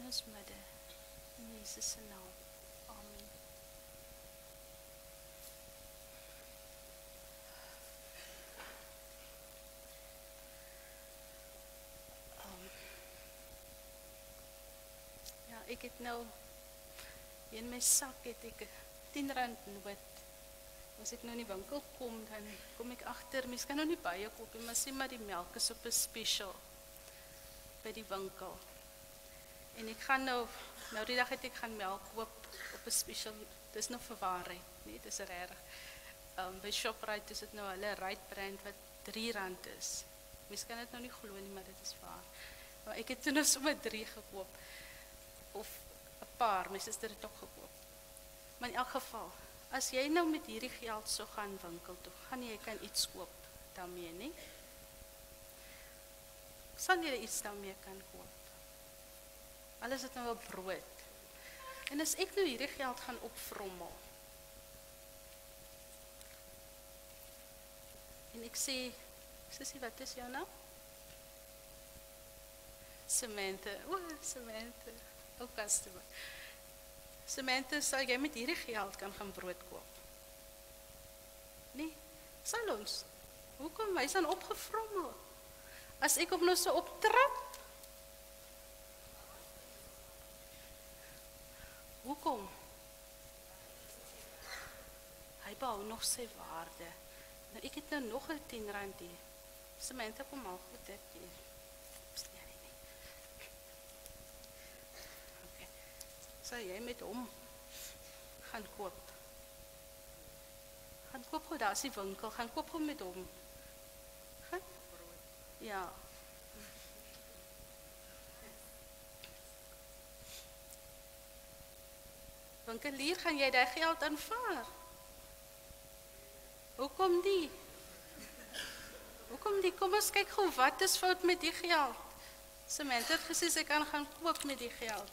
in ons midde. In Jesus se naam. Amen. Ja, ek het nou in my sak het ek R10 noot. As ek nou in die winkel kom, dan kom ek agter, mens kan nou nie baie koop nie, maar sê maar die melk is op 'n special by die winkel. En ek gaan nou die dag het ek gaan melk koop op 'n special, dis nou vir waarheid, nee, dis regtig. By Shoprite is dit nou hulle Rite brand wat R3 is. Mens kan dit nou nie glo nie, maar dit is waar. Maar ek het toe nou sommer 3 gekoop. Of 'n paar, my suster het ook gekoop. Maar in elk geval, as jy nou met hierdie geld so gaan winkel toe, gaan jy kan iets koop daarmee, nie? Sal jy iets daarmee kan koop? Alles het nou 'n brood. En as ek nou hierdie geld gaan opvrommel, en ek sê, sussie, wat is jou naam? Samantha, Samantha, customer. Samantha, sal jy met hierdie geld kan gaan brood koop? Nee, sal ons. Hoekom? Hy is dan opgevrommel. As ek hom nou so optrap, hoekom? Hy behou nog sy waarde. Nou, ek het nou nog 'n R10 hier. Samantha, kom al goed dit hier. Okay. Sal jy met hom gaan koop? Gaan koop gou, daar is die winkel, gaan koop gou met hom. Gaan? Ja. Winkelier, gaan jy daai geld aanvaar? Hoekom die? Hoekom die? Kom ons kyk gou, wat is fout met die geld? Samantha het gesê sy kan gaan koop met die geld.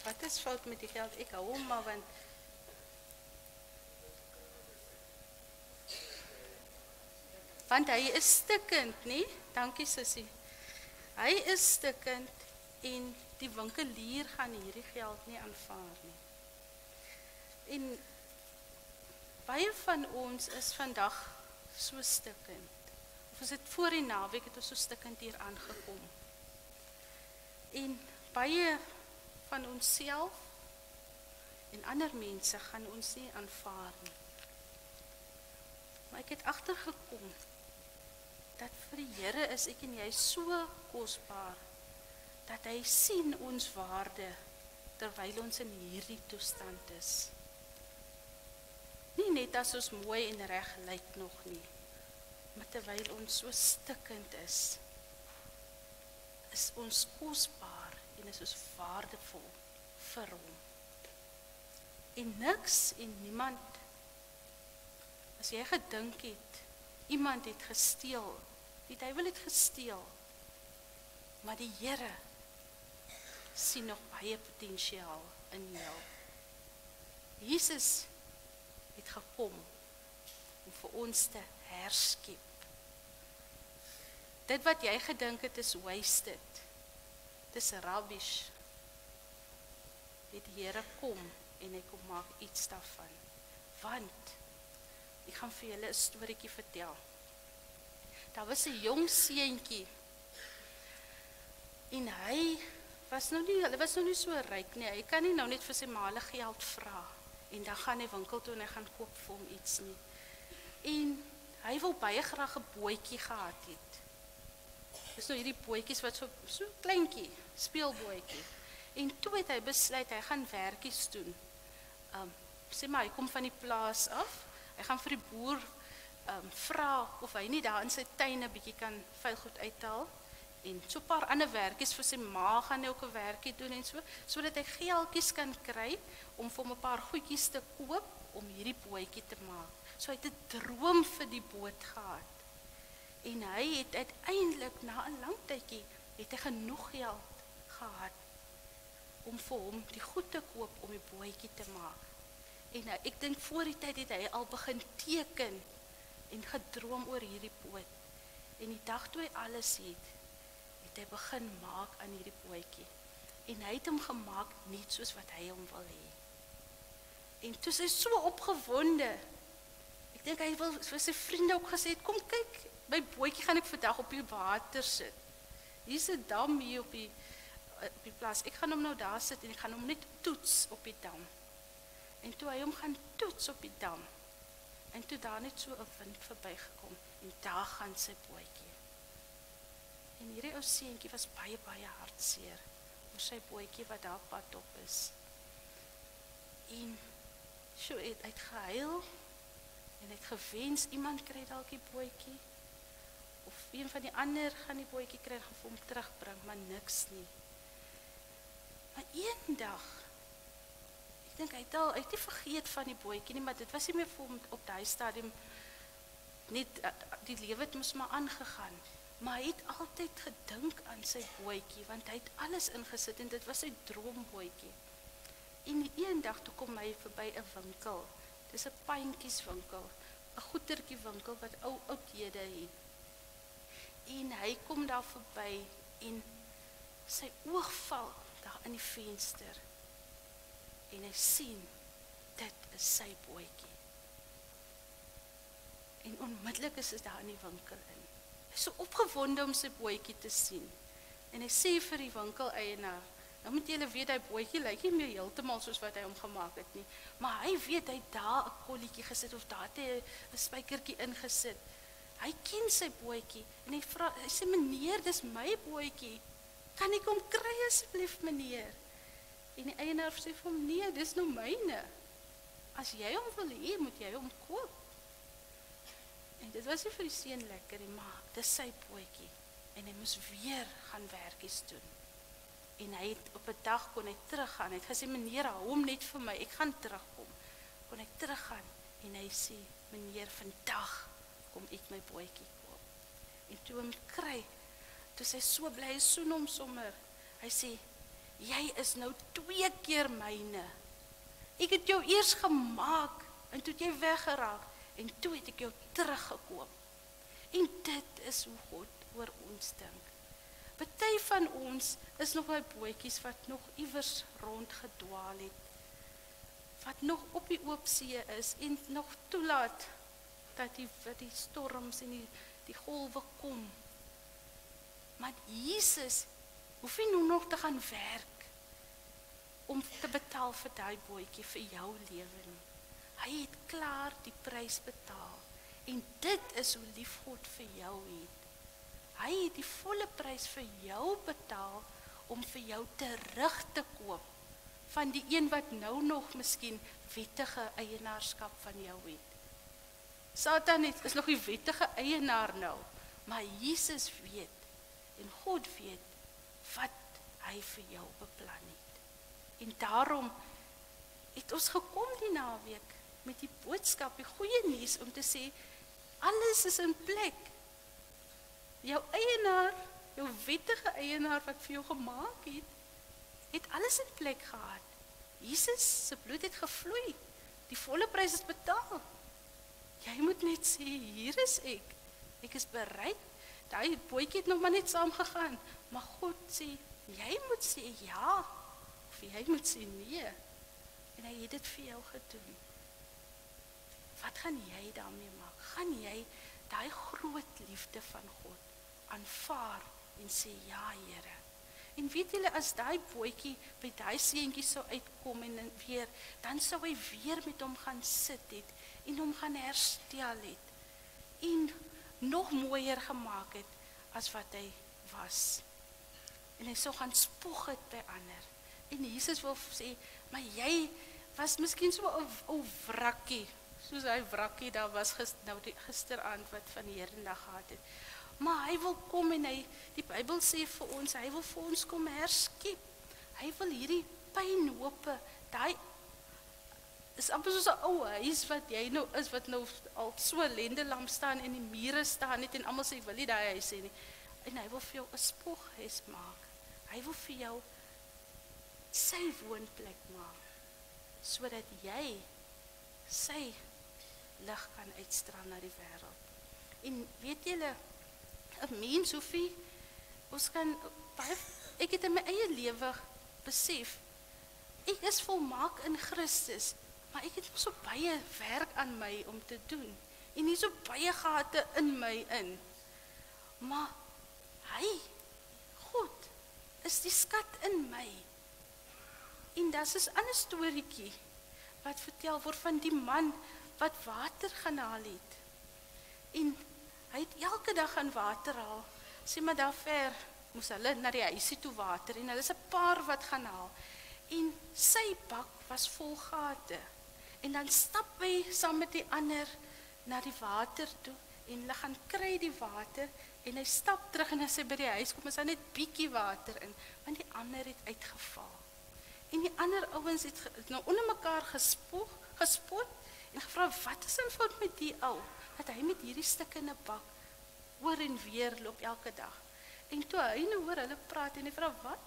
Wat is fout met die geld? Ek hou hom maar, want hy is stikkend, nie? Dankie sussie. Hy is stikkend en die winkelier gaan hierdie geld nie aanvaar nie. En baie van ons is vandag so stikkend. Of is dit voor die naweek het ons so stikkend hier aangekom. En baie van onsself en ander mense gaan ons nie aanvaar nie. Maar ek het agtergekom dat vir die Here is ek en jy so kosbaar dat hy sien ons waarde terwyl ons in hierdie toestand is. Nie net as ons mooi en reg lyk nog nie, maar terwyl ons so stikkend is ons kosbaar en is ons waardevol vir hom. En niks en niemand, as jy gedink het, iemand het gesteel, die duiwel het gesteel, maar die Here sien nog baie potensiaal in jou. Jesus het gekom om vir ons te herskep. Dit wat jy gedink het is wasted, dis rubbish. Die Here kom en hy kom maak iets daarvan. Want ek gaan vir julle 'n storieetjie vertel. Daar was 'n jong seentjie en hy was nou nie so ryk nie. Hy kan nie nou net vir sy ma geld vra en dan gaan hy winkel toe en hy gaan koop vir hom iets nie. En hy wil baie graag 'n bootjie gehad het. Dis nou hierdie bootjies wat so kleintjie, speelbootjie. En toe het hy besluit hy gaan werkies doen. Sê maar hy kom van die plaas af. Hy gaan vir die boer vra of hy nie daar in sy tuin 'n bietjie kan vuilgoed uithaal. En so 'n paar ander werkies vir sy ma gaan hy ook 'n werkie doen en so, sodat hy geldjies kan kry om vir hom 'n paar goedjies te koop om hierdie bootjie te maak. So hy het 'n droom vir die boot gehad. En hy het uiteindelik na 'n lang tydjie het hy genoeg geld gehad om vir hom die goed te koop om die bootjie te maak. En ek dink voor die tyd het hy al begin teken en gedroom oor hierdie boot. En die dag toe hy alles het hy begin maak aan hierdie bootjie. En hy het hom gemaak net soos wat hy hom wil hê. En toe is hy so opgewonde. Ek dink hy wil vir sy vriende ook gesê het, kom kyk, my bootjie gaan ek vandag op die water sit. Hier's 'n dam hier op die plaas. Ek gaan hom nou daar sit en ek gaan hom net toets op die dam. En toe hy hom gaan toets op die dam, en toe daar net so 'n wind verbygekom, en daar gaan sy bootjie. En hierdie ou seentjie was baie hartseer oor sy bootjie wat daar pad op is. En so het hy gehuil en het gewens iemand kry dalk die bootjie, of een van die ander gaan die bootjie kry en vir hom terugbring, maar niks nie. Maar eendag, ek dink hy het nie vergeet van die bootjie nie, maar dit was nie meer vir hom op daai stadium net die lewe het mos maar aangegaan. Maar hy het altyd gedink aan sy bootjie, want hy het alles ingesit en dit was sy droombootjie. En eendag toe kom hy verby 'n winkel. Dis 'n pyntjieswinkel, 'n goedertjie winkel wat oudhede het. En hy kom daar verby en sy oog val daar in die venster. En hy sien, dit is sy bootjie. En onmiddellik is hy daar in die winkel in. Hy is so opgewonde om sy bootjie te sien. En hy sê vir die winkeleienaar, nou moet julle weet, hy bootjie lyk nie meer heeltemal soos wat hy hom gemaak het nie. Maar hy weet, hy het daar 'n kolletjie gesit, of daar het hy 'n spykertjie ingesit. Hy ken sy bootjie, en hy sê, meneer, dis my bootjie. Kan ek hom kry asseblief, meneer? En die eienaar sê vir hom, nee, dis nou myne. As jy hom wil hê, moet jy hom koop. En dit was nie vir die seun lekker nie, maar dis sy bootjie. En hy moes weer gaan werkies doen. En hy het op 'n dag kon hy teruggaan. Hy het gesê, meneer, hou hom net vir my, ek gaan terugkom. Kon hy teruggaan en hy sê, meneer, vandag kom ek my bootjie koop. En toe hom kry, toe sy so bly, hy soen hom sommer. Hy sê, jy is nou 2 keer myne. Ek het jou eers gemaak en toe het jy weggeraak en toe het ek jou teruggekoop. En dit is hoe God oor ons dink. Party van ons is nog by bootjies wat nog iewers rondgedwaal het, wat nog op die oop see is en nog toelaat dat die storms en die golwe kom. Maar Jesus hoef nie nou nog te gaan werk om te betaal vir daai bootjie vir jou lewe nie. Hy het klaar die prys betaal. En dit is hoe lief God vir jou het. Hy het die volle prys vir jou betaal om vir jou terug te koop van die een wat nou nog miskien wettige eienaarskap van jou het. Satan is nog die wettige eienaar nou, maar Jesus weet en God weet wat hy vir jou beplan het. En daarom het ons gekom die naweek met die boodskap, die goeie nuus om te sê, alles is in plek. Jou eienaar, jou wettige eienaar wat vir jou gemaak het alles in plek gehad. Jesus se bloed het gevloei. Die volle prys is betaal. Jy moet net sê, hier is ek. Ek is bereid. Daai bootjie het nog maar net saam gegaan. Maar God sê, jy moet sê ja. Of jy moet sê nee. En hy het dit vir jou gedoen. Wat gaan jy daarmee maak? Gaan jy daai groot liefde van God aanvaar en sê ja, Here? En weet julle, as daai bootjie by daai seentjie sou uitkom en weer, dan sou hy weer met hom gaan sit het en hom gaan herstel het en nog mooier gemaak het as wat hy was. En hy sou gaan spog het by ander. En Jesus wil sê, maar jy was miskien so 'n ou wrakkie, soos hy wrakkie daar was gisteraand wat van die Herendag gehad het. Maar hy wil kom en die Bybel sê vir ons, hy wil vir ons kom herskep. Hy wil hierdie pynhope, daai is amper soos 'n ou huis wat jy nou is, wat nou al so lendelam staan en die mure staan net en almal sê, ek wil nie daai huis hê nie. En hy wil vir jou 'n spoghuis maak. Hy wil vir jou sy woonplek maak, sodat jy sy lig kan uitstraal na die wêreld. En weet julle, 'n mens hoef nie, ek het in my eie lewe besef, ek is volmaak in Christus, maar ek het so baie werk aan my om te doen, en nie so baie gate in my in. Maar hy, God, is die skat in my. En dat is 'n ander storieetjie wat vertel word van die man wat water gaan haal het. En hy het elke dag gaan water haal. Sê maar daar ver moes hulle na die huisie toe water en hulle is 'n paar wat gaan haal. En sy bak was vol gate. En dan stap hy saam met die ander na die water toe en hulle gaan kry die water en hy stap terug en as hy by die huis kom is daar net bietjie water in, want die ander het uitgeval. En die ander ouens het nou onder mekaar gespot en gevra, wat is in fout met die ou? Dat hy met hierdie stukke in 'n bak oor en weer loop elke dag. En toe hy nou hoor hulle praat en hy vra, wat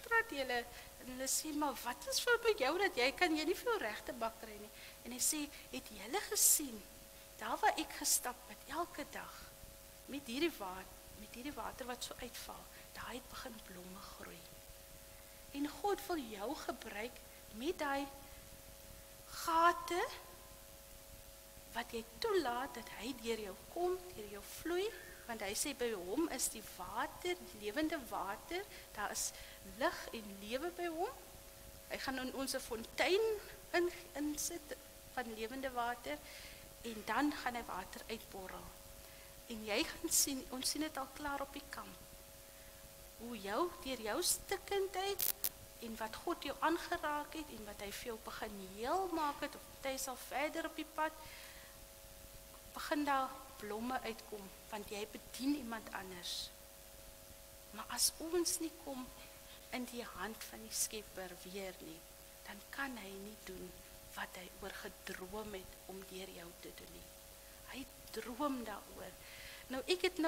praat julle? En hulle sê, maar wat is fout met jou dat jy nie vir jou regte bak kry nie? En hy sê, het julle gesien, daar waar ek gestap het elke dag, met hierdie water wat so uitval, daar het begin blomme groei. En God wil jou gebruik met daai gate, wat jy toelaat, dat hy deur jou kom, deur jou vloei, want hy sê, by hom is die water, die lewende water, daar is lig en lewe by hom. Hy gaan in ons fontein insit van lewende water, en dan gaan hy water uitborrel. En jy gaan sien, ons sien dit al klaar op die kamp, hoe deur jou stikkindheid, en wat God jou aangeraak het, en wat hy vir jou begin heel maak het, of hy sal verder op die pad, begin daar blomme uitkom, want jy bedien iemand anders. Maar as ons nie kom in die hand van die Skepper weer nie, dan kan hy nie doen wat hy oorgedroom het om deur jou te doen nie. Hy droom daaroor. Nou ek het